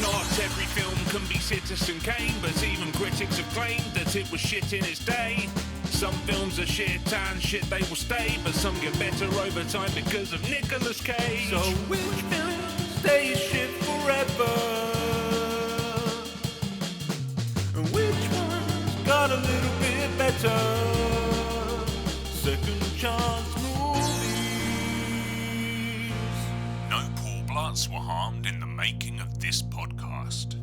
Not every film can be Citizen Kane, but even critics have claimed that it was shit in its day. Some films are shit and shit they will stay, but some get better over time because of Nicolas Cage. So which film stays shit forever? And which one's got a little bit better? Second chance movies. No poor bloods were harmed in the making of this podcast.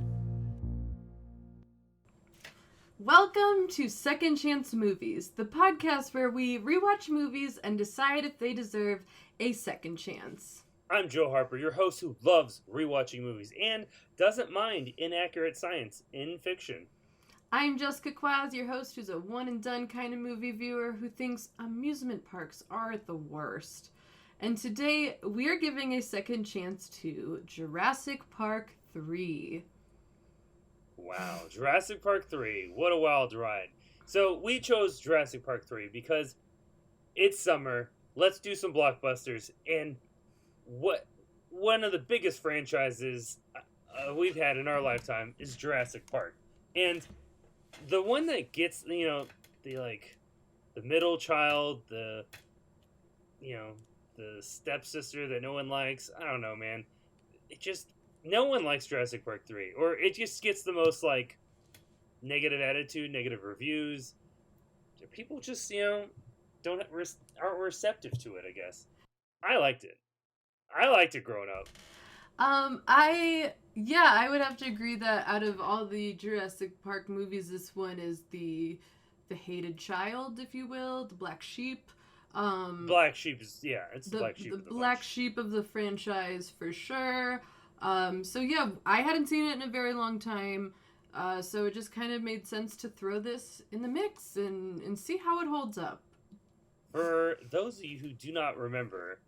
Welcome to Second Chance Movies, the podcast where we rewatch movies and decide if they deserve a second chance. I'm Joe Harper, your host who loves rewatching movies and doesn't mind inaccurate science in fiction. I'm Jessica Kwazz, your host who's a one-and-done kind of movie viewer who thinks amusement parks are the worst. And today, we are giving a second chance to Jurassic Park 3. Wow, Jurassic Park 3, what a wild ride. So we chose Jurassic Park 3 because it's summer, let's do some blockbusters, and one of the biggest franchises we've had in our lifetime is Jurassic Park. And the one that gets, the middle child, the stepsister that no one likes, I don't know, man. No one likes Jurassic Park 3, or it just gets the most, negative attitude, negative reviews. People just, aren't receptive to it, I guess. I liked it. I liked it growing up. I would have to agree that out of all the Jurassic Park movies, this one is the hated child, if you will, the black sheep. Black sheep is, it's the black sheep. The black sheep of the franchise, for sure. I hadn't seen it in a very long time, so it just kind of made sense to throw this in the mix and see how it holds up. For those of you who do not remember,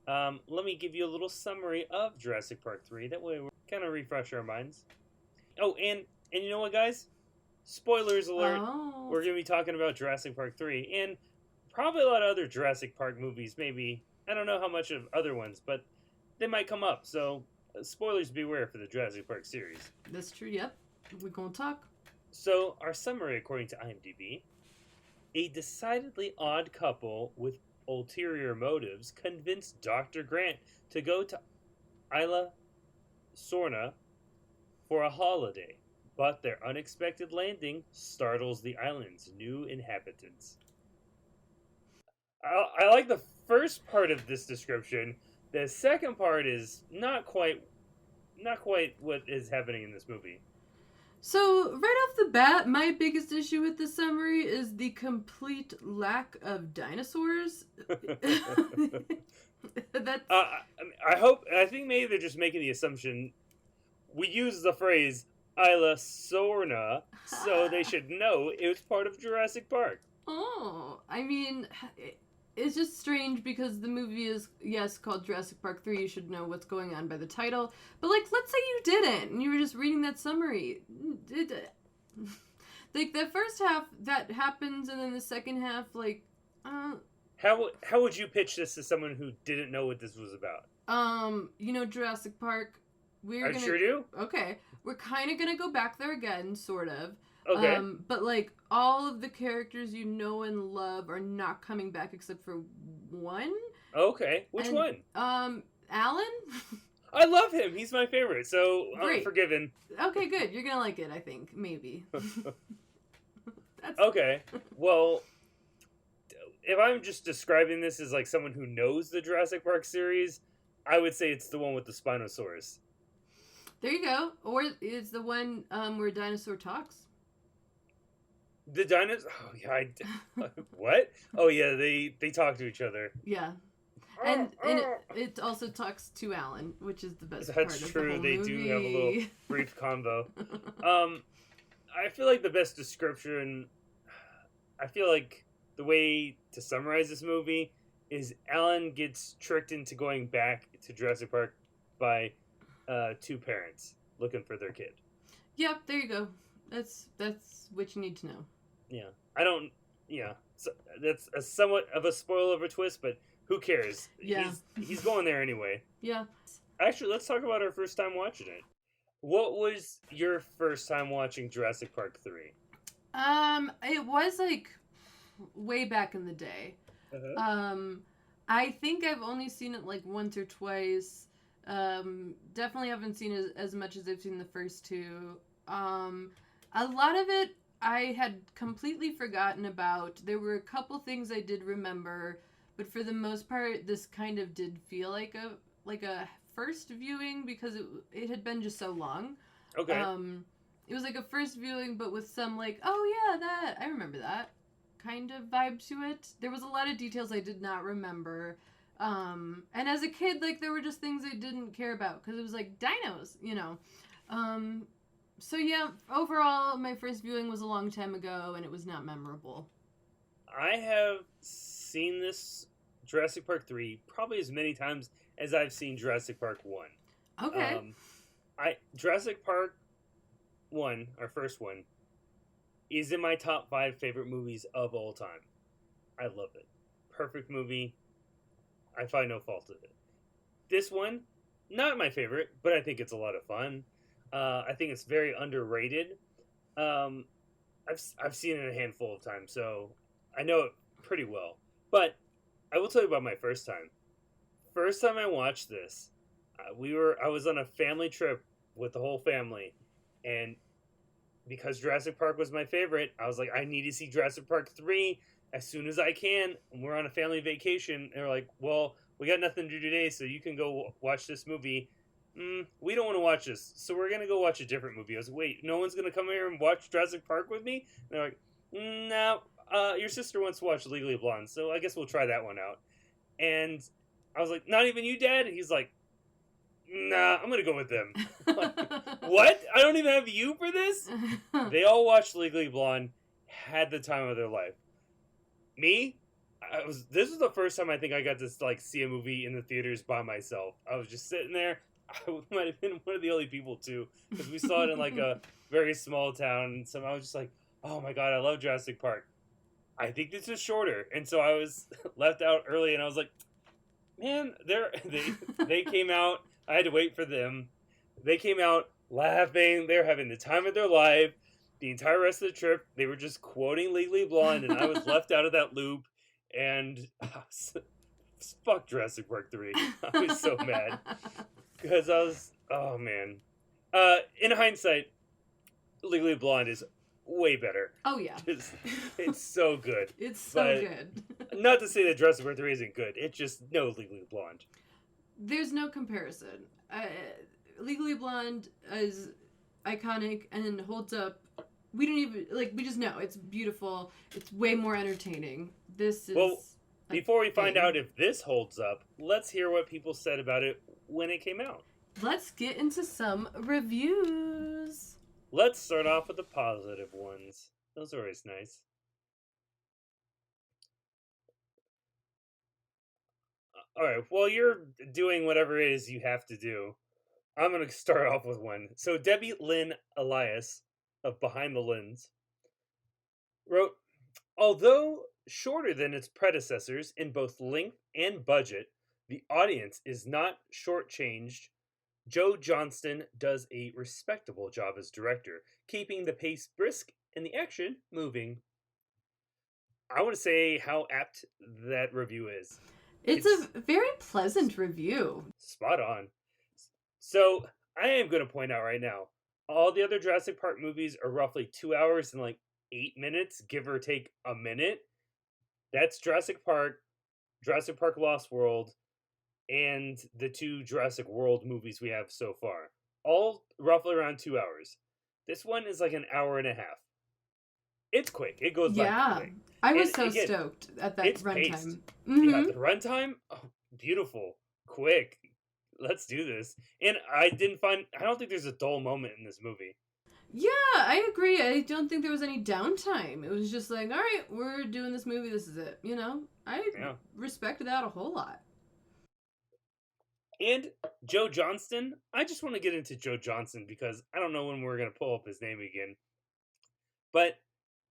let me give you a little summary of Jurassic Park 3. That way we'll kind of refresh our minds. Oh, and you know what, guys? Spoilers alert. Oh. We're going to be talking about Jurassic Park 3, and probably a lot of other Jurassic Park movies, maybe. I don't know how much of other ones, but they might come up, so spoilers beware for the Jurassic Park series. That's true, yep. We're going to talk. So, our summary, according to IMDb, a decidedly odd couple with ulterior motives convinced Dr. Grant to go to Isla Sorna for a holiday, but their unexpected landing startles the island's new inhabitants. I like the first part of this description. The second part is not quite what is happening in this movie. So, right off the bat, my biggest issue with this summary is the complete lack of dinosaurs. That's... I think maybe they're just making the assumption. We use the phrase Isla Sorna, so they should know it was part of Jurassic Park. Oh, I mean, it's just strange because the movie is, yes, called Jurassic Park 3. You should know what's going on by the title. But, let's say you didn't, and you were just reading that summary. The first half, that happens, and then the second half, How would you pitch this to someone who didn't know what this was about? Jurassic Park. I sure do. Okay. We're kind of going to go back there again, sort of. Okay. But all of the characters you know and love are not coming back except for one. Okay. Which one? Alan? I love him. He's my favorite, so I'm forgiven. Okay, good. You're gonna like it, I think. Maybe. Okay. Well, if I'm just describing this as someone who knows the Jurassic Park series, I would say it's the one with the Spinosaurus. There you go. Or it's the one where a dinosaur talks. The dinosaur? Oh, yeah. What? Oh, yeah, they talk to each other. Yeah. And it also talks to Alan, which is the best part of the whole movie. That's true. They do have a little brief convo. I feel like the best description... I feel like the way to summarize this movie is Alan gets tricked into going back to Jurassic Park by two parents looking for their kid. Yep, there you go. That's what you need to know. Yeah. So that's a somewhat of a spoiler of a twist, but who cares? Yeah. He's going there anyway. Yeah. Actually, let's talk about our first time watching it. What was your first time watching Jurassic Park 3? It was like way back in the day. Uh-huh. I think I've only seen it like once or twice. Definitely haven't seen it as much as I've seen the first two. A lot of it I had completely forgotten about. There were a couple things I did remember, but for the most part, this kind of did feel like a first viewing because it had been just so long. Okay. It was like a first viewing, but with some like, oh yeah, that I remember that kind of vibe to it. There was a lot of details I did not remember. And as a kid, like there were just things I didn't care about because it was like dinos, you know. So yeah, overall, my first viewing was a long time ago, and it was not memorable. I have seen this Jurassic Park 3 probably as many times as I've seen Jurassic Park 1. Okay. Jurassic Park 1, our first one, is in my top 5 favorite movies of all time. I love it. Perfect movie. I find no fault with it. This one, not my favorite, but I think it's a lot of fun. I think it's very underrated. I've seen it a handful of times, so I know it pretty well. But I will tell you about my first time. First time I watched this, I was on a family trip with the whole family, and because Jurassic Park was my favorite, I was like, I need to see Jurassic Park 3 as soon as I can. And we're on a family vacation, and they're like, well, we got nothing to do today, so you can go watch this movie. We don't want to watch this, so we're going to go watch a different movie. I was like, wait, no one's going to come here and watch Jurassic Park with me? And they're like, no, your sister wants to watch Legally Blonde, so I guess we'll try that one out. And I was like, not even you, Dad? He's like, nah, I'm going to go with them. Like, what? I don't even have you for this? They all watched Legally Blonde, had the time of their life. Me? This was the first time I think I got to like see a movie in the theaters by myself. I was just sitting there. I might have been one of the only people too, because we saw it in like a very small town. And so I was just like, oh my god, I love Jurassic Park. I think this is shorter, and so I was left out early, and I was like, man, they came out. I had to wait for them. They came out laughing. They were having the time of their life. The entire rest of the trip, they were just quoting Legally Blonde, and I was left out of that loop. And fuck Jurassic Park 3. I was so mad. Because I was, oh man. In hindsight, Legally Blonde is way better. Oh yeah. It's so good. It's so good. Not to say that Jurassic Park 3 isn't good. It's just no Legally Blonde. There's no comparison. Legally Blonde is iconic and holds up. We don't even, like, we just know. It's beautiful. It's way more entertaining. This is... Well, before we find out if this holds up, let's hear what people said about it when it came out. Let's get into some reviews. Let's start off with the positive ones. Those are always nice. Alright, while you're doing whatever it is you have to do, I'm going to start off with one. So Debbie Lynn Elias of Behind the Lens wrote, although shorter than its predecessors in both length and budget, the audience is not shortchanged. Joe Johnston does a respectable job as director, keeping the pace brisk and the action moving. I want to say how apt that review is. It's a very pleasant review. Spot on. So, I am going to point out right now, all the other Jurassic Park movies are roughly 2 hours and like 8 minutes, give or take a minute. That's Jurassic Park Lost World, and the 2 Jurassic World movies we have so far. All roughly around 2 hours. This one is like an hour and a half. It's quick. It goes by quick. I was stoked at that runtime. Mm-hmm. Yeah, the runtime, beautiful, quick. Let's do this. And I don't think there's a dull moment in this movie. Yeah, I agree. I don't think there was any downtime. It was just like, all right, we're doing this movie. This is it. You know, I respect that a whole lot. And Joe Johnston, I just want to get into Joe Johnston because I don't know when we're going to pull up his name again. But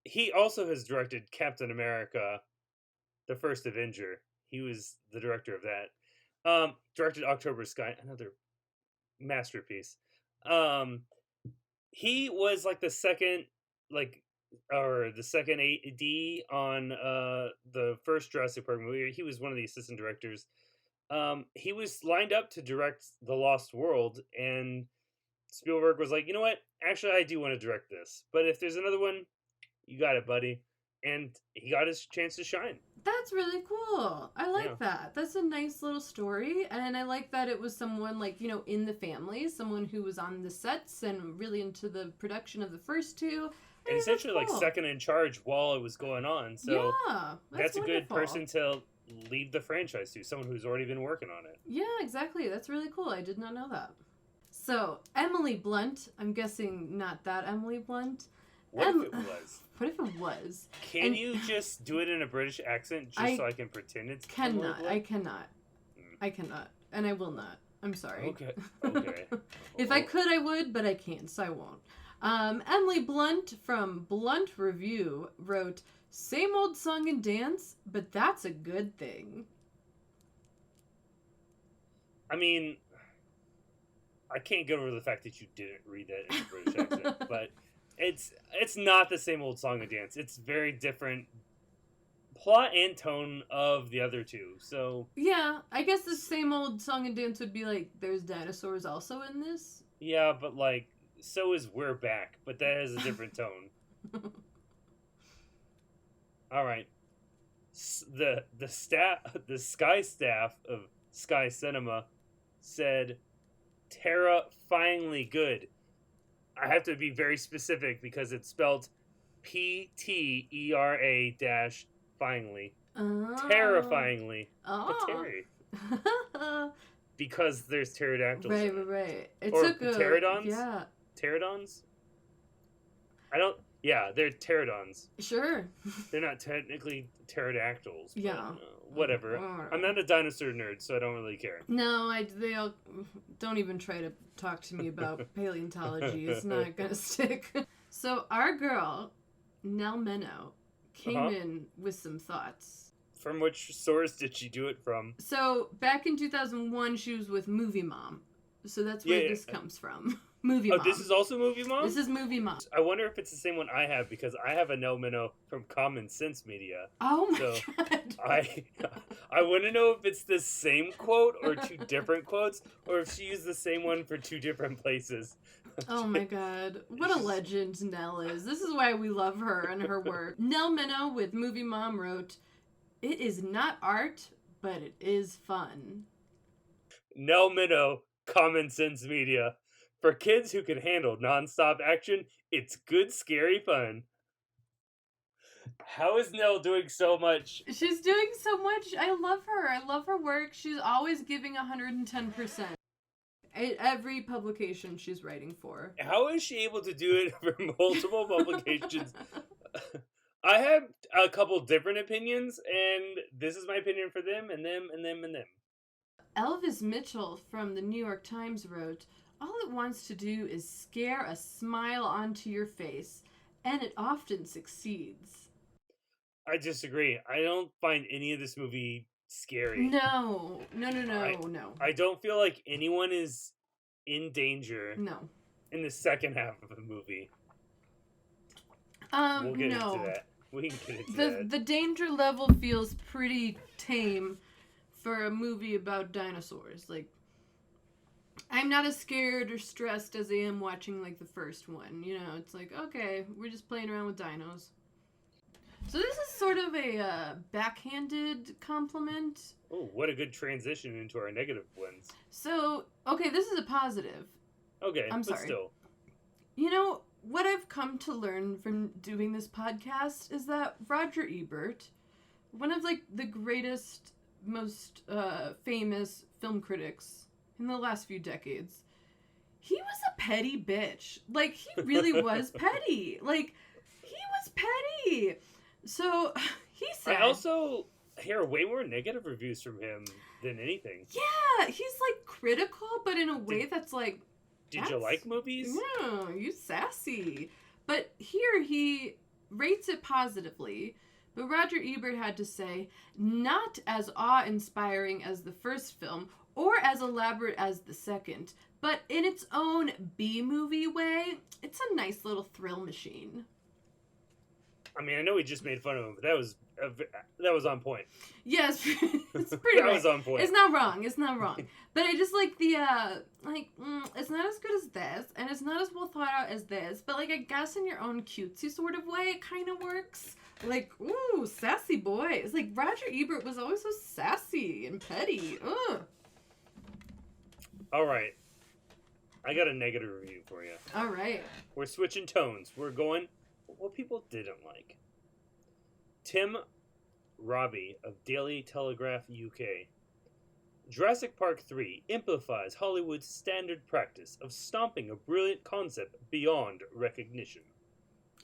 he also has directed Captain America, The First Avenger. He was the director of that. Directed October Sky, another masterpiece. He was like the second, the second AD on the first Jurassic Park movie. He was one of the assistant directors. He was lined up to direct The Lost World, and Spielberg was like, you know what? Actually, I do want to direct this, but if there's another one, you got it, buddy. And he got his chance to shine. That's really cool. I like that. That's a nice little story. And I like that it was someone in the family, someone who was on the sets and really into the production of the first two. And essentially cool. Second in charge while it was going on. So yeah, that's a good person to lead the franchise to, someone who's already been working on it. Yeah, exactly. That's really cool. I did not know that. So, Emily Blunt, I'm guessing not that Emily Blunt. What if it was? What if it was? Can you just do it in a British accent so I can pretend it's I cannot. I cannot. And I will not. I'm sorry. Okay. If I could, I would, but I can't, so I won't. Emily Blunt from Blunt Review wrote, "Same old song and dance, but that's a good thing." I mean, I can't get over the fact that you didn't read that in a British accent, but it's not the same old song and dance. It's very different plot and tone of the other two. So yeah, I guess the same old song and dance would be like, there's dinosaurs also in this. Yeah, but so is We're Back, but that has a different tone. All right, the Sky staff of Sky Cinema said, "Terrifyingly good." I have to be very specific because it's spelled PTERA-finally. Terrifyingly. Oh. But Terry. Because there's pterodactyls. Right. It or took pterodons? Yeah. Pterodons? Yeah, they're pterodons. Sure. They're not technically pterodactyls. But, yeah. Whatever. I'm not a dinosaur nerd, so I don't really care. No, they all don't even try to talk to me about paleontology. It's not gonna stick. So our girl, Nell Minow, came in with some thoughts. From which source did she do it from? So back in 2001, she was with Movie Mom. So that's where this comes from. Movie Mom. Oh, this is also Movie Mom? This is Movie Mom. I wonder if it's the same one I have, because I have a Nell Minow from Common Sense Media. Oh my god. I want to know if it's the same quote or two different quotes, or if she used the same one for two different places. Oh my god. What a legend Nell is. This is why we love her and her work. Nell Minow with Movie Mom wrote, "It is not art, but it is fun." Nell Minow, Common Sense Media. For kids who can handle nonstop action, it's good, scary fun. How is Nell doing so much? She's doing so much. I love her. I love her work. She's always giving 110%. At every publication she's writing for. How is she able to do it for multiple publications? I have a couple different opinions, and this is my opinion for them, and them, and them, and them. Elvis Mitchell from the New York Times wrote, "All it wants to do is scare a smile onto your face, and it often succeeds." I disagree. I don't find any of this movie scary. No. I don't feel like anyone is in danger. No. In the second half of the movie. We'll get into that. We can get into that. The danger level feels pretty tame for a movie about dinosaurs. I'm not as scared or stressed as I am watching the first one. It's okay, we're just playing around with dinos. So this is sort of a backhanded compliment. Oh, what a good transition into our negative ones. So, okay, this is a positive. Okay, I'm sorry. Still. What I've come to learn from doing this podcast is that Roger Ebert, one of the greatest, most famous film critics in the last few decades, he was a petty bitch. He really was petty. He was petty. So, he said... I also hear way more negative reviews from him than anything. Yeah, he's, critical, but in a way that's, Did you like movies? No, you sassy. But here he rates it positively, But Roger Ebert had to say, not as awe-inspiring as the first film, or as elaborate as the second, but in its own B-movie way, it's a nice little thrill machine. I mean, I know we just made fun of him, but that was on point. Yes, it's pretty That was on point. It's not wrong. It's not wrong. But I just like the, it's not as good as this, and it's not as well thought out as this, but, like, I guess in your own cutesy sort of way, it kind of works. Like, ooh, sassy boy. It's like Roger Ebert was always so sassy and petty. Ugh. All right. I got a negative review for you. All right. We're switching tones. We're going what people didn't like. Tim Robbie of Daily Telegraph UK. Jurassic Park 3 amplifies Hollywood's standard practice of stomping a brilliant concept beyond recognition.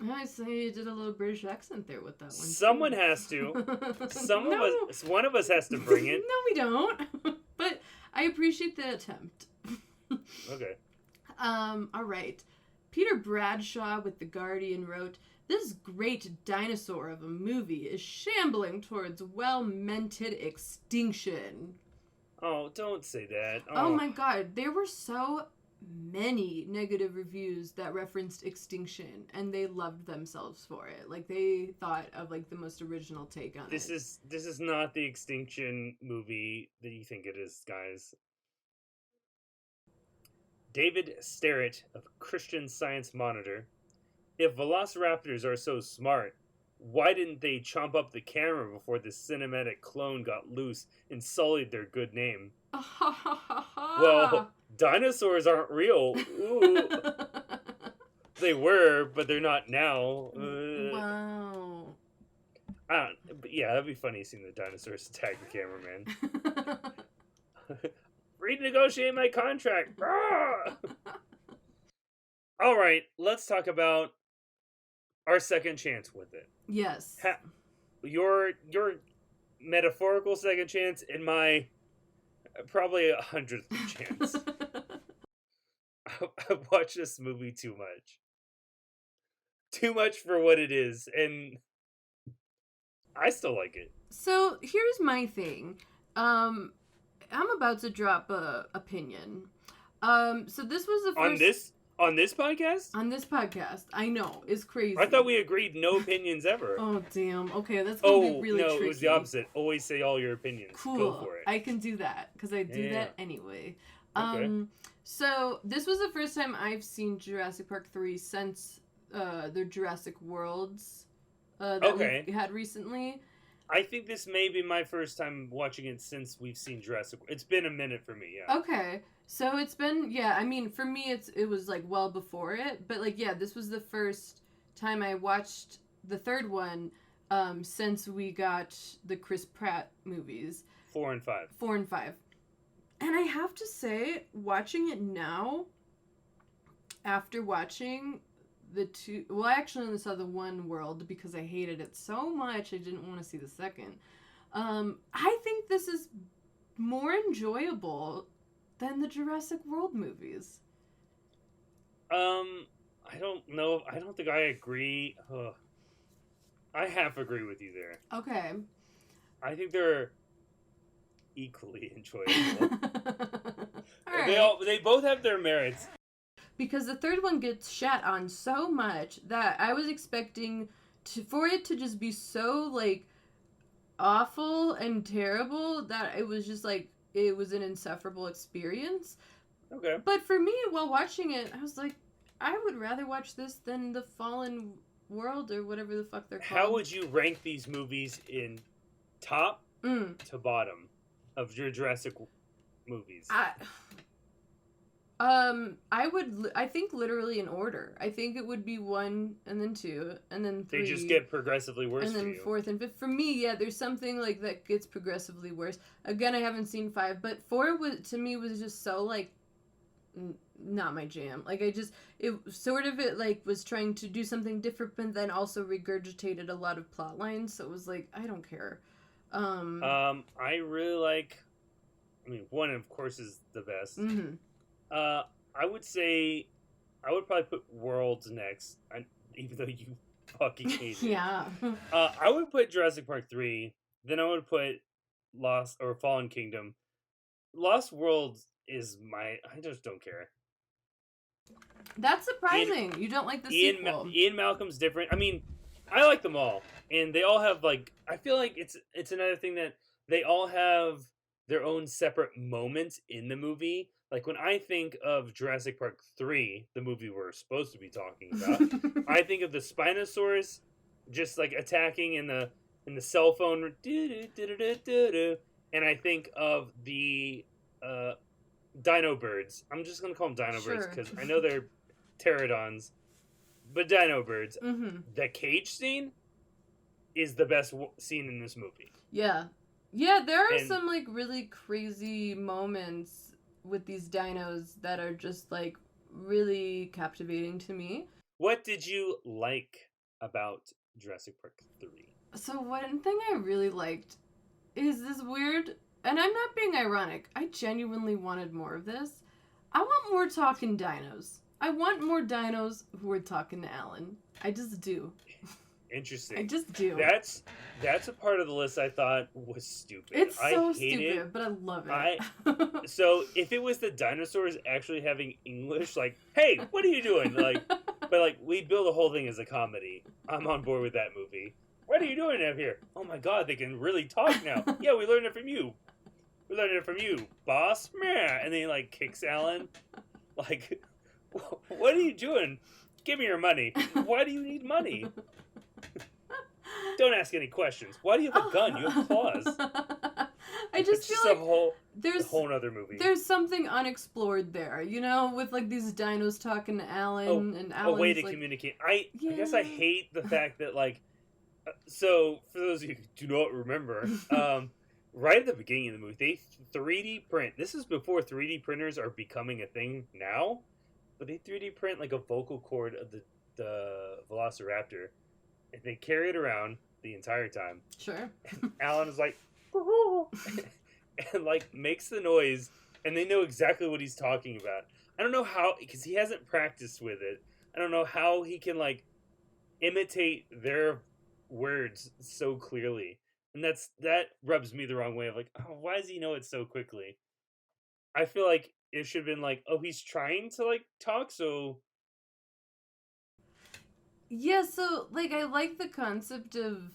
I see you did a little British accent there with that one. Someone has to. One of us has to bring it. No, we don't. But I appreciate the attempt. Okay. All right. Peter Bradshaw with The Guardian wrote, "This great dinosaur of a movie is shambling towards well-mented extinction." Oh, don't say that. Oh my god, there were so many negative reviews that referenced extinction, and they loved themselves for it. Like, they thought of, like, the most original take on it. This is not the extinction movie that you think it is, guys. David Sterrett of Christian Science Monitor. If velociraptors are so smart, why didn't they chomp up the camera before the cinematic clone got loose and sullied their good name? Well, dinosaurs aren't real. Ooh. They were, but they're not now. Wow. But yeah, that'd be funny seeing the dinosaurs attack the cameraman. Renegotiate my contract. All right, let's talk about our second chance with it. Yes. Your metaphorical second chance and my probably 100th chance. I've watched this movie too much. Too much for what it is, and I still like it. So here's my thing. I'm about to drop a opinion. So this was the first... On this podcast? On this podcast. I know. It's crazy. I thought we agreed no opinions ever. Oh, damn. Okay, that's going to be really tricky. No, it was the opposite. Always say all your opinions. Cool. Go for it. I can do that, because I do that anyway. Okay. So this was the first time I've seen Jurassic Park 3 since the Jurassic Worlds that we had recently. I think this may be my first time watching it since we've seen Jurassic. It's been a minute for me, yeah. Okay, so it's been, I mean, for me, it was, like, well before it, but, like, this was the first time I watched the third one since we got the Chris Pratt movies. 4 and 5. 4 and 5. And I have to say, watching it now, after watching the two... Well, I actually only saw the one World because I hated it so much I didn't want to see the second. I think this is more enjoyable than the Jurassic World movies. I don't know. I don't think I agree. I half agree with you there. Okay. I think they're equally enjoyable. All right. They both have their merits. Because the third one gets shat on so much that I was expecting for it to just be so, like, awful and terrible that it was just, like, it was an insufferable experience. Okay. But for me, while watching it, I was like, I would rather watch this than The Fallen World or whatever the fuck they're called. How would you rank these movies in top to bottom of your Jurassic movies? I think literally in order. I think it would be 1 and then 2 and then 3. They just get progressively worse and then for you. 4th and 5th. For me, there's something like that gets progressively worse. Again, I haven't seen 5, but 4 to me was just so, like, not my jam. Like, it was trying to do something different, but then also regurgitated a lot of plot lines. So it was like, I don't care. I really like. I mean, 1 of course is the best. Mm-hmm. I would say I would probably put Worlds next, even though you fucking hate it. Yeah. I would put Jurassic Park 3, then I would put Lost or Fallen Kingdom. Lost World is I just don't care. That's surprising. You don't like the sequel. Ian Malcolm's different. I mean, I like them all, and they all have like. I feel like it's another thing that they all have their own separate moments in the movie. Like when I think of Jurassic Park 3, the movie we're supposed to be talking about, I think of the Spinosaurus just like attacking in the cell phone, and I think of the Dino Birds. I'm just gonna call them Dino Birds because I know they're pterodons, but Dino Birds. Mm-hmm. The cage scene is the best scene in this movie. Yeah, there are some like really crazy moments with these dinos that are just like really captivating to me. What did you like about Jurassic Park 3? So one thing I really liked is this weird, and I'm not being ironic, I genuinely wanted more of this. I want more talking dinos. I want more dinos who are talking to Alan. I just do. Interesting. I just do. That's a part of the list I thought was stupid. It's so I hate stupid, it. but I love it. So if it was the dinosaurs actually having English, like, hey, what are you doing? Like, but like we build the whole thing as a comedy. I'm on board with that movie. What are you doing up here? Oh my god, they can really talk now. Yeah, we learned it from you. We learned it from you, boss. Meh. And then he like kicks Alan. Like, what are you doing? Give me your money. Why do you need money? Don't ask any questions. Why do you have a gun? You have claws. I just feel like there's a whole other movie. There's something unexplored there, you know, with like these dinos talking to Alan and Alan's a way to like, communicate. I guess I hate the fact that like. So for those of you who do not remember, right at the beginning of the movie, they 3D print. This is before 3D printers are becoming a thing now, but they 3D print like a vocal cord of the Velociraptor. And they carry it around the entire time. Sure. And Alan is like, and like makes the noise, and they know exactly what he's talking about. I don't know how, because he hasn't practiced with it. I don't know how he can like imitate their words so clearly, and that rubs me the wrong way. Of like, oh, why does he know it so quickly? I feel like it should have been like, oh, he's trying to like talk, so. Yeah, so, like, I like the concept of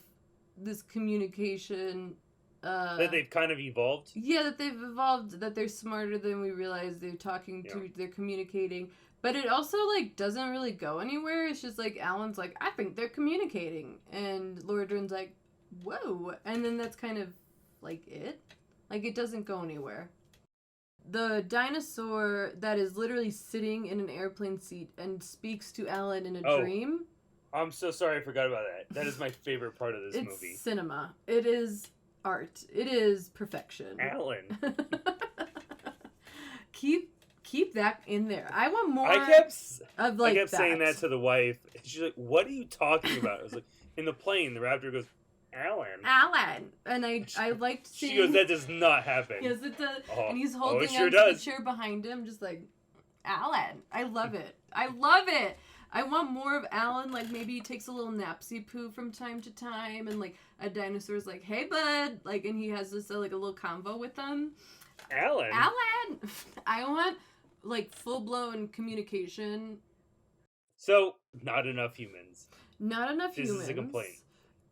this communication. That they've kind of evolved? Yeah, that they've evolved, that they're smarter than we realize, they're talking to, they're communicating. But it also, like, doesn't really go anywhere. It's just, like, Alan's like, I think they're communicating. And Laura Dern's like, whoa. And then that's kind of, like, it. Like, it doesn't go anywhere. The dinosaur that is literally sitting in an airplane seat and speaks to Alan in a dream. I'm so sorry I forgot about that. That is my favorite part of this movie. It's cinema. It is art. It is perfection. Alan. Keep that in there. I want more I kept that. saying that to the wife. And she's like, what are you talking about? I was like, in the plane, the raptor goes, Alan. And I liked seeing... She goes, that does not happen. Yes, it does. Oh, and he's holding sure onto the chair behind him, just like, Alan. I love it. I love it. I want more of Alan. Like, maybe he takes a little napsy poo from time to time, and like a dinosaur's like, hey bud, like, and he has this like a little convo with them. Alan. I want like full-blown communication. So, not enough humans. This is a complaint.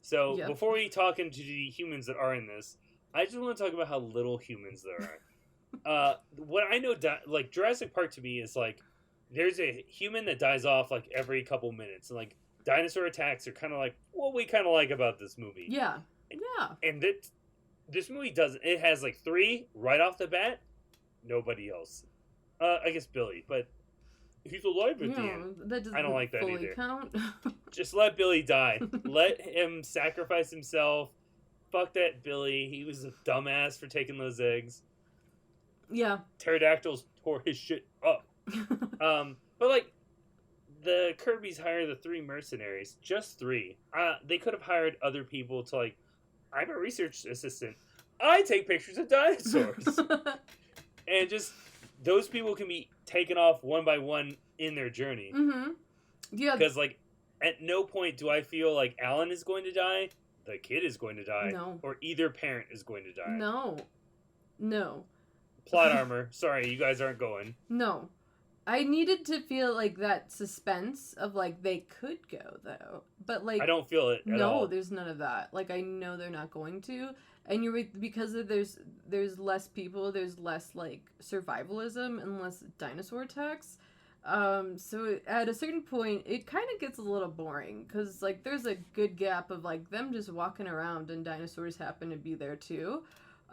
So, before we talk into the humans that are in this, I just want to talk about how little humans there are. What I know, like, Jurassic Park to me is like, there's a human that dies off like every couple minutes. And like, dinosaur attacks are kind of like what we kind of like about this movie. Yeah. And this movie doesn't. It has like 3 right off the bat. Nobody else. I guess Billy, but he's alive at the end. That doesn't I don't like that fully either. Count. Just let Billy die. Let him sacrifice himself. Fuck that Billy. He was a dumbass for taking those eggs. Yeah. Pterodactyls tore his shit up. But like, the Kirby's hire the 3 mercenaries. Just 3. They could have hired other people to like, I'm a research assistant. I take pictures of dinosaurs. And just, those people can be taken off one by one in their journey. Mm-hmm. Yeah. Because like, At no point do I feel like Alan is going to die, the kid is going to die, No. or either parent is going to die. No. Plot armor. Sorry, you guys aren't going. No. I needed to feel like that suspense of like they could go though, but like I don't feel it at all. no, there's none of that. Like I know they're not going to, and you're right, because there's less people, there's less like survivalism and less dinosaur attacks. So at a certain point, it kind of gets a little boring because like there's a good gap of like them just walking around and dinosaurs happen to be there too.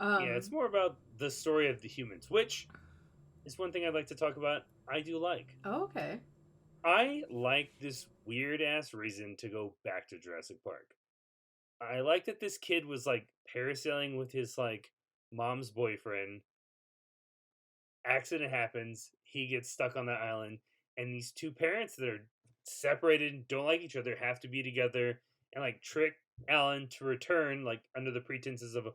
Yeah, it's more about the story of the humans, which is one thing I'd like to talk about. I do like. Oh, okay. I like this weird ass reason to go back to Jurassic Park. I like that this kid was like parasailing with his like mom's boyfriend. Accident happens. He gets stuck on that island, and these two parents that are separated, don't like each other, have to be together and like trick Alan to return, like under the pretenses of,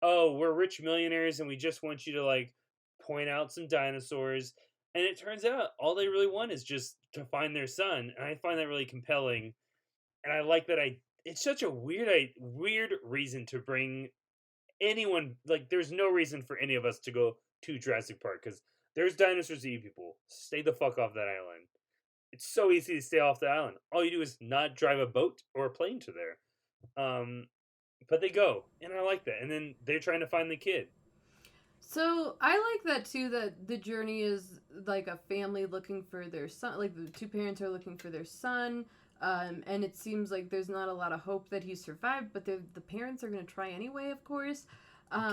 oh, we're rich millionaires and we just want you to like point out some dinosaurs. And it turns out all they really want is just to find their son, and I find that really compelling. And I like that it's such a weird reason to bring anyone, like there's no reason for any of us to go to Jurassic Park because there's dinosaurs that eat people. Stay the fuck off that island. It's so easy to stay off the island. All you do is not drive a boat or a plane to there. But they go, and I like that. And then they're trying to find the kid. So I like that too, that the journey is like a family looking for their son, like the two parents are looking for their son, and it seems like there's not a lot of hope that he survived, but the parents are going to try anyway, of course.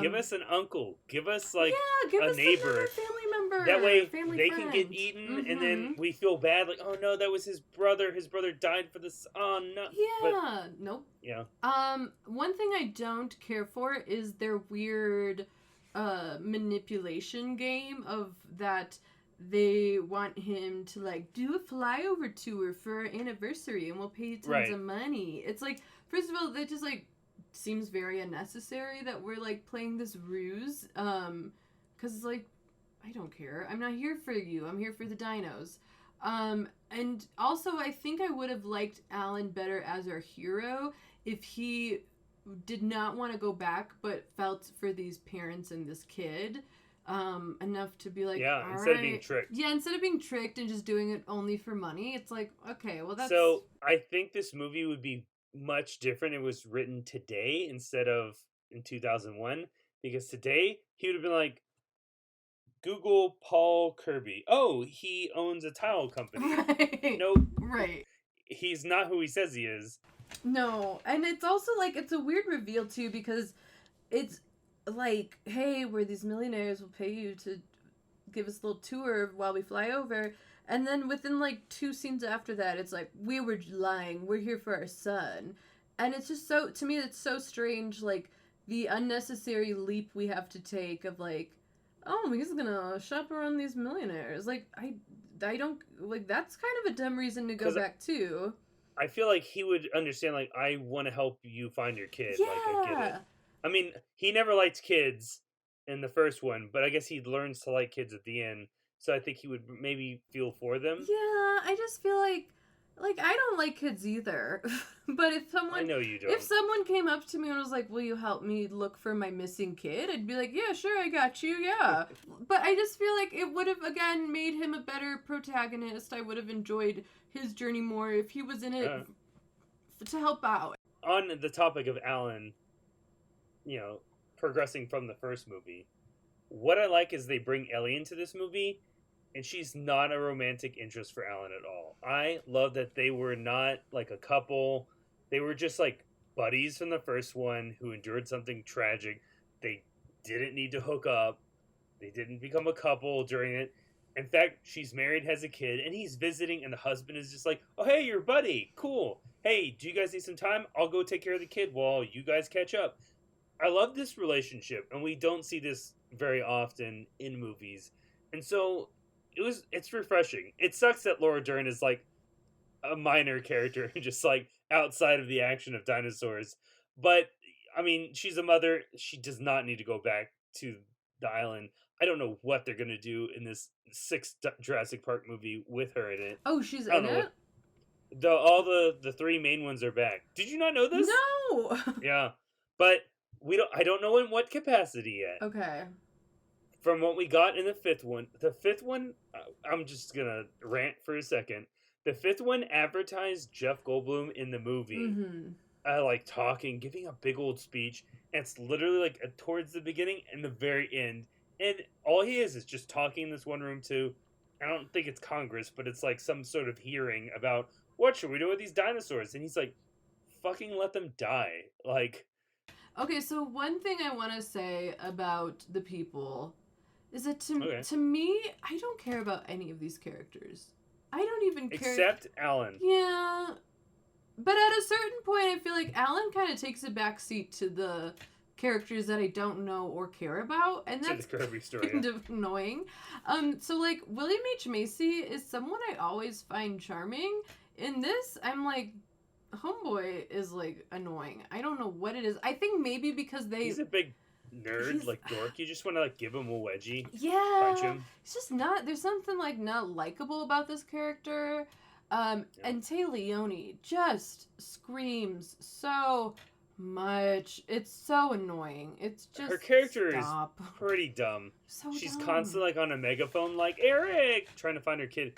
Give us an uncle. Give us like give a us neighbor. another family member. That way family they friend. can get eaten, and then we feel bad. Like, oh no, that was his brother. His brother died for this. Oh no. Yeah. Nope. Yeah. One thing I don't care for is their weird manipulation game of that they want him to like do a flyover tour for our anniversary and we'll pay you tons of money. It's like, first of all, that just like seems very unnecessary that we're like playing this ruse, because it's like, I don't care, I'm not here for you, I'm here for the dinos. And also I think I would have liked Alan better as our hero if he did not want to go back but felt for these parents and this kid enough to be like, instead of being tricked. Yeah, instead of being tricked and just doing it only for money, it's like, okay, well that's... So I think this movie would be much different. It was written today instead of in 2001, because today he would have been like, Google Paul Kirby. Oh, he owns a tile company. Right. Nope. Right. He's not who he says he is. No, and it's also like, it's a weird reveal too, because it's like, hey, we're these millionaires, we'll pay you to give us a little tour while we fly over, and then within like 2 scenes after that, it's like, we were lying, we're here for our son. And it's just so, to me, it's so strange, like the unnecessary leap we have to take of like, oh, he's gonna shop around these millionaires. Like, I don't, like, that's kind of a dumb reason to go back to. I feel like he would understand, like, I want to help you find your kid. Yeah. Like, I get it. I mean, he never liked kids in the first one, but I guess he learns to like kids at the end. So I think he would maybe feel for them. Yeah, I just feel like I don't like kids either. But if someone... I know you don't. If someone came up to me and was like, will you help me look for my missing kid? I'd be like, yeah, sure, I got you, yeah. But I just feel like it would have, again, made him a better protagonist. I would have enjoyed his journey more if he was in it to help out. On the topic of Alan, you know, progressing from the first movie, what I like is they bring Ellie into this movie, and she's not a romantic interest for Alan at all. I love that they were not like a couple. They were just like buddies from the first one who endured something tragic. They didn't need to hook up. They didn't become a couple during it. In fact, she's married, has a kid, and he's visiting, and the husband is just like, oh, hey, you're a buddy. Cool. Hey, do you guys need some time? I'll go take care of the kid while you guys catch up. I love this relationship, and we don't see this very often in movies. And so it's refreshing. It sucks that Laura Dern is like a minor character, just like outside of the action of dinosaurs. But I mean, she's a mother. She does not need to go back to the island. I don't know what they're gonna do in this 6th Jurassic Park movie with her in it. Oh, she's in it? All the three main ones are back. Did you not know this? No. Yeah, but I don't know in what capacity yet. Okay. From what we got in the fifth one, I'm just gonna rant for a second. The fifth one advertised Jeff Goldblum in the movie, like talking, giving a big old speech, and it's literally like towards the beginning and the very end, and all he is just talking in this one room to, I don't think it's Congress, but it's like some sort of hearing about what should we do with these dinosaurs, and he's like, fucking let them die, like. Okay, so one thing I want to say about the people is that Okay. to me, I don't care about any of these characters. I don't even care. Except Alan. Yeah. But at a certain point, I feel like Alan kind of takes a backseat to the characters that I don't know or care about, and that's the Kirby story, kind of annoying. So, like, William H. Macy is someone I always find charming. In this, I'm like, homeboy is, like, annoying. I don't know what it is. I think maybe because He's a big nerd, like dork. You just want to like give him a wedgie. Yeah. Punch him. It's just not, there's something like not likable about this character. And Tay Leone just screams so much. It's so annoying. It's just her character stop. is pretty dumb. So She's dumb. constantly like on a megaphone, like Eric, trying to find her kid.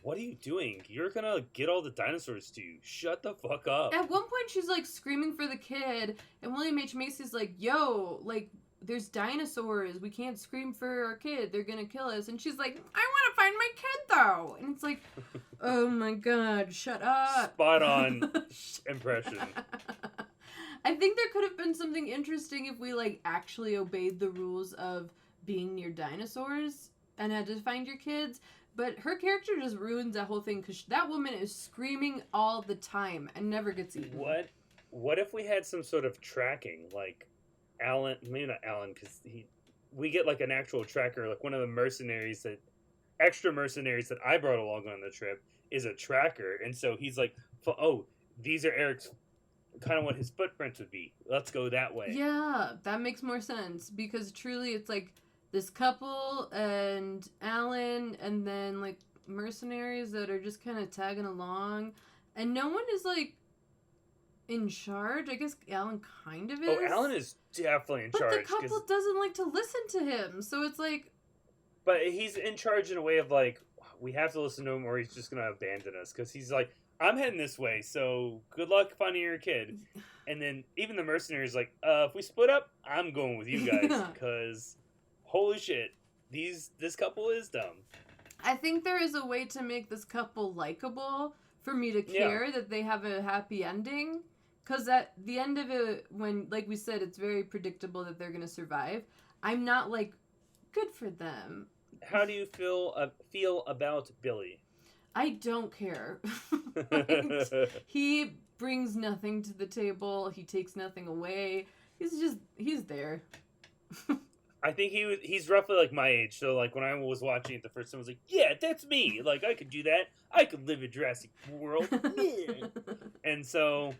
What are you doing? You're gonna get all the dinosaurs to you. Shut the fuck up. At one point, she's like screaming for the kid, and William H. Macy's like, "Yo, like, there's dinosaurs. We can't scream for our kid. They're gonna kill us." And she's like, "I want to find my kid, though." And it's like, oh my god, shut up. Spot on impression. I think there could have been something interesting if we like actually obeyed the rules of being near dinosaurs and had to find your kids. But her character just ruins that whole thing because that woman is screaming all the time and never gets eaten. What if we had some sort of tracking, like Alan? Maybe not Alan, because we get like an actual tracker, like one of the extra mercenaries that I brought along on the trip is a tracker, and so he's like, oh, these are Eric's, kind of what his footprints would be. Let's go that way. Yeah, that makes more sense because truly it's like this couple and Alan and then like mercenaries that are just kind of tagging along and no one is like in charge. I guess Alan kind of is. Oh, Alan is definitely in charge. But the couple doesn't like to listen to him, so it's like. But he's in charge in a way of like, we have to listen to him or he's just going to abandon us. Because he's like, I'm heading this way, so good luck finding your kid. And then even the mercenaries like, if we split up, I'm going with you guys. Because holy shit, this couple is dumb. I think there is a way to make this couple likable for me to care that they have a happy ending. Because at the end of it, when, like we said, it's very predictable that they're going to survive, I'm not like, good for them. How do you feel about Billy? I don't care. He brings nothing to the table. He takes nothing away. He's there. I think he's roughly like my age. So like when I was watching it the first time, I was like, yeah, that's me. Like I could do that. I could live in Jurassic World. Yeah. And so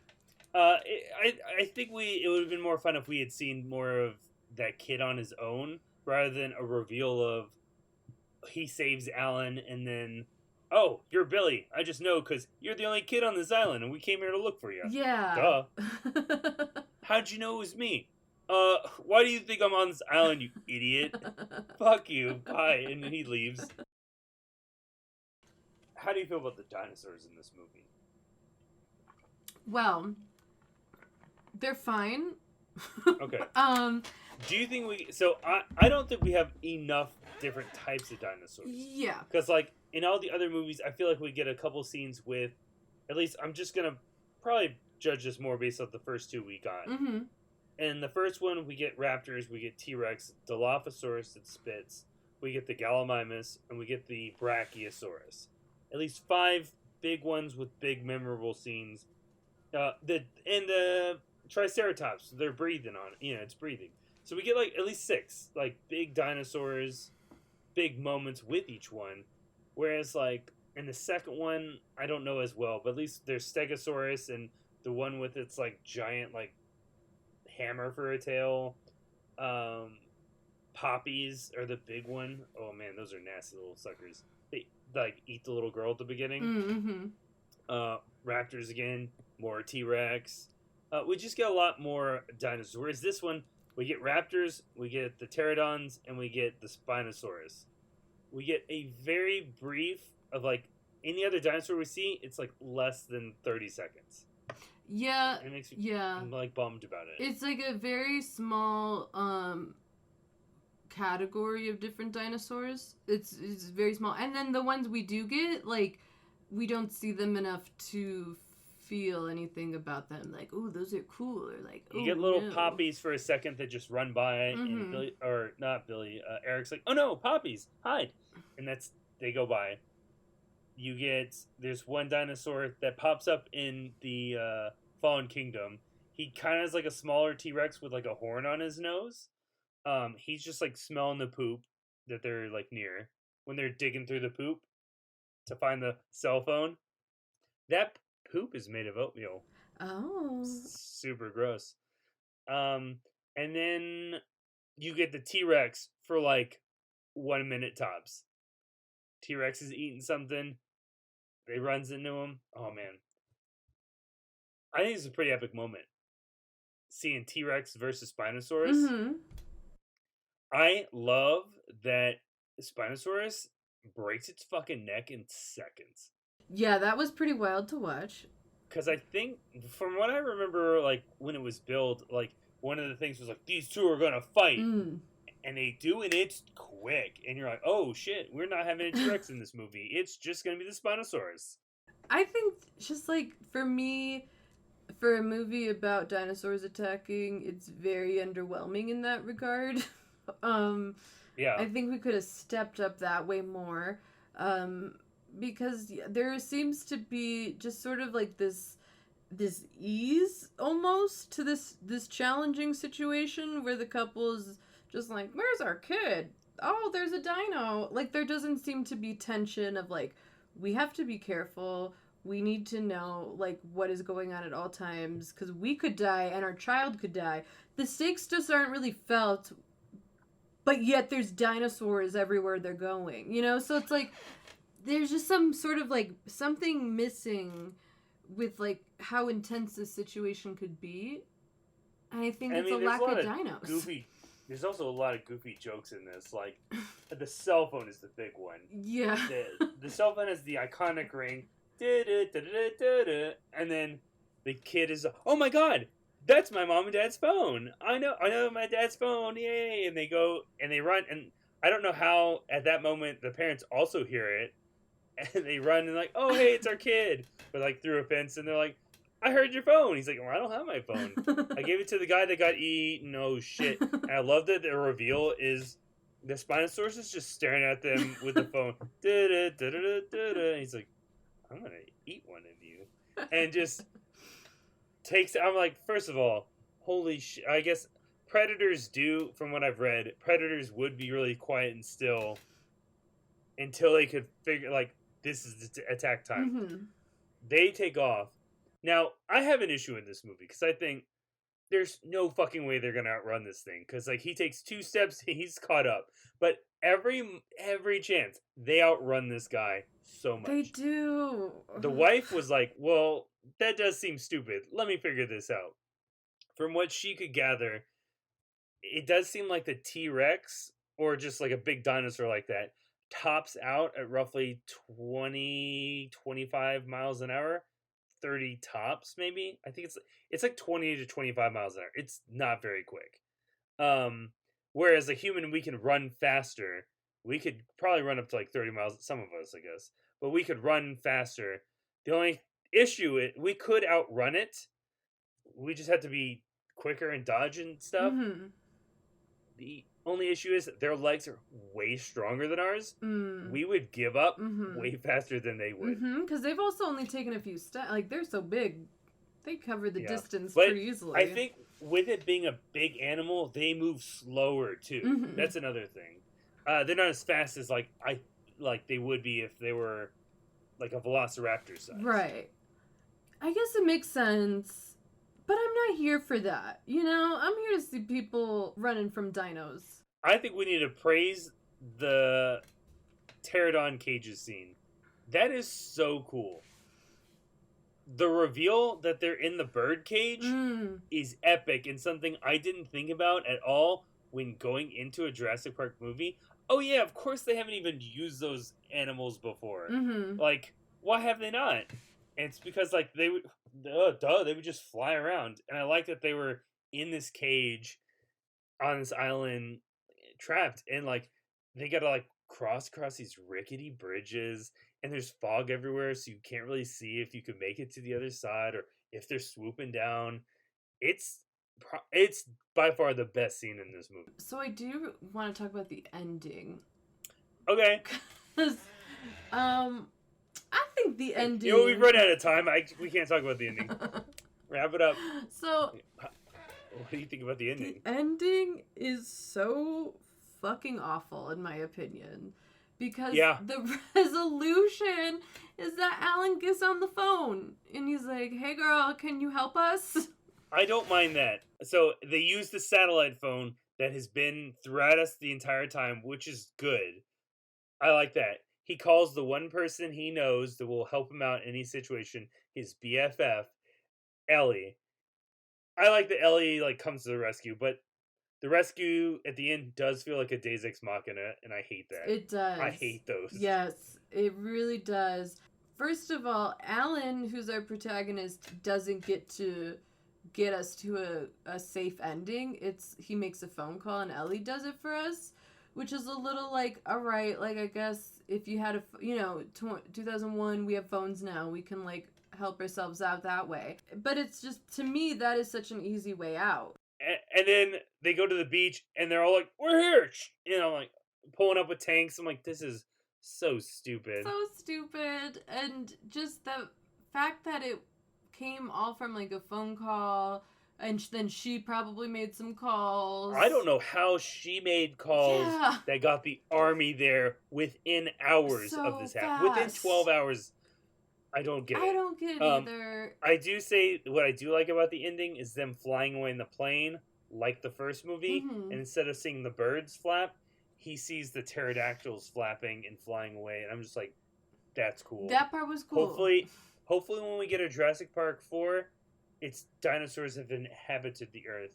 I think it would have been more fun if we had seen more of that kid on his own rather than a reveal of he saves Alan and then, oh, you're Billy. I just know because you're the only kid on this island and we came here to look for you. Yeah. Duh. How'd you know it was me? Why do you think I'm on this island, you idiot? Fuck you. Bye. And then he leaves. How do you feel about the dinosaurs in this movie? Well, they're fine. Okay. Do you think I don't think we have enough different types of dinosaurs. Yeah. Because, like, in all the other movies, I feel like we get a couple scenes with, at least, I'm just going to probably judge this more based off the first two we got. Mm-hmm. In the first one, we get raptors, we get T-Rex, Dilophosaurus that spits, we get the Gallimimus, and we get the Brachiosaurus. At least 5 big ones with big memorable scenes. The Triceratops, they're breathing on it. It's breathing. So we get like at least 6 like big dinosaurs, big moments with each one. Whereas like in the second one, I don't know as well, but at least there's Stegosaurus and the one with its like giant like hammer for a tail. Poppies are the big one. Oh man, those are nasty little suckers. They like eat the little girl at the beginning. Mm-hmm. Raptors again, more T-Rex. We just get a lot more dinosaurs. Whereas this one, we get raptors, we get the pterodons, and we get the Spinosaurus. We get a very brief of like any other dinosaur we see. It's like less than 30 seconds. Yeah, It makes me yeah. like bummed about it. It's like a very small category of different dinosaurs. It's very small, and then the ones we do get, like, we don't see them enough to feel anything about them. Like, oh, those are cool, or like, You oh, get little no. poppies for a second that just run by, and Billy, or not Billy, Eric's like, "Oh no, poppies, hide!" And they go by. There's one dinosaur that pops up in the Fallen Kingdom. He kind of has like a smaller T-Rex with like a horn on his nose. He's just like smelling the poop that they're like near when they're digging through the poop to find the cell phone. That poop is made of oatmeal. Oh. Super gross. And then you get the T-Rex for like 1 minute tops. T-Rex is eating something. They runs into him. Oh man. I think it's a pretty epic moment. Seeing T-Rex versus Spinosaurus. Mm-hmm. I love that Spinosaurus breaks its fucking neck in seconds. Yeah, that was pretty wild to watch. Because I think, from what I remember, like, when it was built, like, one of the things was like, these two are gonna fight. Mm. And they do, and it's quick. And you're like, oh shit, we're not having a T-Rex in this movie. It's just gonna be the Spinosaurus. I think, just like, for me, for a movie about dinosaurs attacking, it's very underwhelming in that regard. Yeah. I think we could have stepped up that way more. Because there seems to be just sort of like this ease almost to this challenging situation where the couple's just like, where's our kid? Oh, there's a dino. Like, there doesn't seem to be tension of like, we have to be careful. We need to know like what is going on at all times, because we could die and our child could die. The stakes just aren't really felt, but yet there's dinosaurs everywhere they're going, you know? So it's like, there's just some sort of like something missing with like how intense this situation could be. And I think it's a lack of dinos. There's also a lot of goofy jokes in this. Like, the cell phone is the big one. Yeah. The cell phone has the iconic ring. And then the kid is, oh my god, that's my mom and dad's phone. I know my dad's phone. Yay. And they go and they run. And I don't know how at that moment the parents also hear it. And they run and like, oh, hey, it's our kid. But like through a fence, and they're like, I heard your phone. He's like, well, I don't have my phone. I gave it to the guy that got eaten. No shit. And I love that the reveal is the Spinosaurus is just staring at them with the phone. And he's like, I'm going to eat one of you. And just I'm like, first of all, holy shit. I guess predators do, from what I've read, predators would be really quiet and still until they could figure, like, this is the attack time. Mm-hmm. They take off. Now, I have an issue in this movie because I think there's no fucking way they're gonna outrun this thing. Because like he takes 2 steps, he's caught up. But every chance they outrun this guy so much. They do. The wife was like, "Well, that does seem stupid. Let me figure this out." From what she could gather, it does seem like the T-Rex or just like a big dinosaur like that tops out at roughly 25 miles an hour. 30 tops, maybe. I think it's like 20 to 25 miles an hour. It's not very quick. Whereas a human, we can run faster. We could probably run up to like 30 miles, some of us, I guess. But we could run faster. The only issue is we could outrun it. We just have to be quicker and dodge and stuff. Mm-hmm. The only issue is that their legs are way stronger than ours. Mm. We would give up Mm-hmm. way faster than they would. Because they've also only taken a few steps. Like, they're so big. They cover the distance but pretty easily. I think with it being a big animal, they move slower too. Mm-hmm. That's another thing. They're not as fast as like they would be if they were like a velociraptor size. Right. I guess it makes sense. But I'm not here for that. You know, I'm here to see people running from dinos. I think we need to praise the pterodon cages scene. That is so cool. the reveal that they're in the bird cage is epic and something I didn't think about at all when going into a Jurassic Park movie. Oh yeah, of course they haven't even used those animals before. Like, why have they not? And it's because like they would just fly around. And I like that they were in this cage on this island trapped, and like they gotta like cross these rickety bridges, and there's fog everywhere, so you can't really see if you can make it to the other side or if they're swooping down. It's by far the best scene in this movie. So I do want to talk about the ending. Okay. Because, I think the ending... You know, we've run out of time. We can't talk about the ending. Wrap it up. So... What do you think about the ending? The ending is so fucking awful, in my opinion. Because the resolution is that Alan gets on the phone. And he's like, hey girl, can you help us? I don't mind that. So they use the satellite phone that has been throughout us the entire time, which is good. I like that. He calls the one person he knows that will help him out in any situation, his BFF, Ellie. I like that Ellie like comes to the rescue, but the rescue at the end does feel like a Deus Ex Machina, and I hate that. It does. I hate those. Yes, it really does. First of all, Alan, who's our protagonist, doesn't get to get us to a safe ending. He makes a phone call and Ellie does it for us, which is a little like, all right, like I guess if you had 2001, we have phones now, we can like help ourselves out that way. But it's just, to me, that is such an easy way out. And then they go to the beach and they're all like, we're here, you know, like pulling up with tanks. I'm like, this is so stupid. So stupid. And just the fact that it came all from like a phone call, and then she probably made some calls. I don't know how she made calls that got the army there within hours of this happening. Within 12 hours. I don't get it. I don't get it either. I do say what I do like about the ending is them flying away in the plane like the first movie, and instead of seeing the birds flap, he sees the pterodactyls flapping and flying away, and I'm just like, that's cool. That part was cool. Hopefully when we get a Jurassic Park 4, its dinosaurs have inhabited the Earth.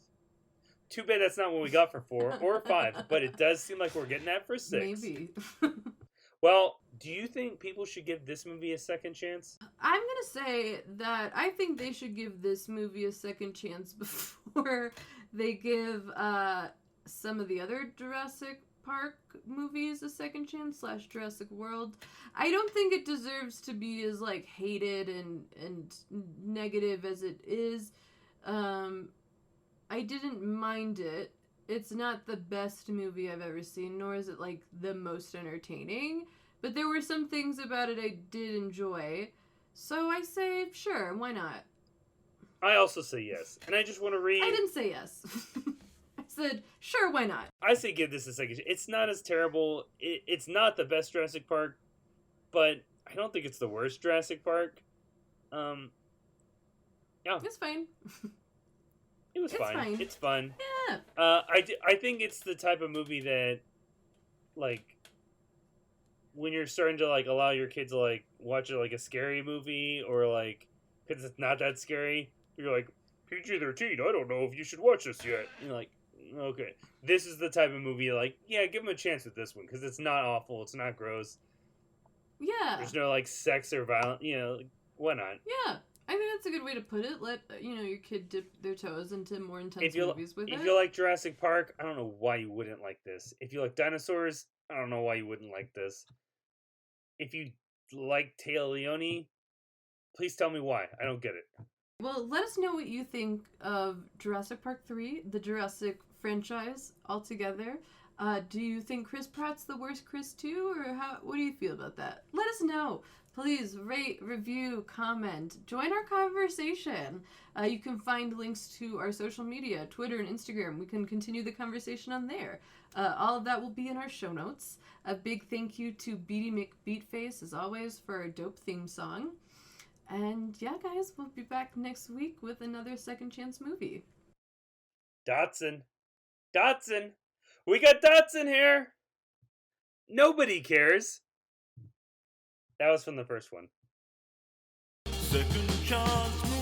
Too bad that's not what we got for 4 or 5, but it does seem like we're getting that for 6. Maybe. Well, do you think people should give this movie a second chance? I'm going to say that I think they should give this movie a second chance before they give some of the other Jurassic Park movies a second chance / Jurassic World. I don't think it deserves to be as like hated and negative as it is. I didn't mind it. It's not the best movie I've ever seen, nor is it like the most entertaining, but there were some things about it I did enjoy. So I say, sure, why not? I also say yes. And I just want to read... I didn't say yes. I said, sure, why not? I say give this a second. It's not as terrible. It's not the best Jurassic Park, but I don't think it's the worst Jurassic Park. Yeah. It's fine. It's fine. It's fun. Yeah. I think it's the type of movie that, like, when you're starting to like allow your kids to like watch like a scary movie, or like because it's not that scary, you're like PG-13. I don't know if you should watch this yet. And you're like, okay, this is the type of movie like, yeah, give them a chance with this one because it's not awful. It's not gross. Yeah. There's no like sex or violence. You know, like, why not? Yeah. I think that's a good way to put it. Let your kid dip their toes into more intense movies with it. If you like Jurassic Park, I don't know why you wouldn't like this. If you like dinosaurs, I don't know why you wouldn't like this. If you like Téa Leoni, please tell me why. I don't get it. Well, let us know what you think of Jurassic Park 3, the Jurassic franchise altogether. Do you think Chris Pratt's the worst Chris too, or what do you feel about that? Let us know. Please rate, review, comment, join our conversation. You can find links to our social media, Twitter and Instagram. We can continue the conversation on there. All of that will be in our show notes. A big thank you to Beaty McBeatface, as always, for our dope theme song. And yeah, guys, we'll be back next week with another second chance movie. Dotson. We got Dotson here. Nobody cares. That was from the first one. Second chance.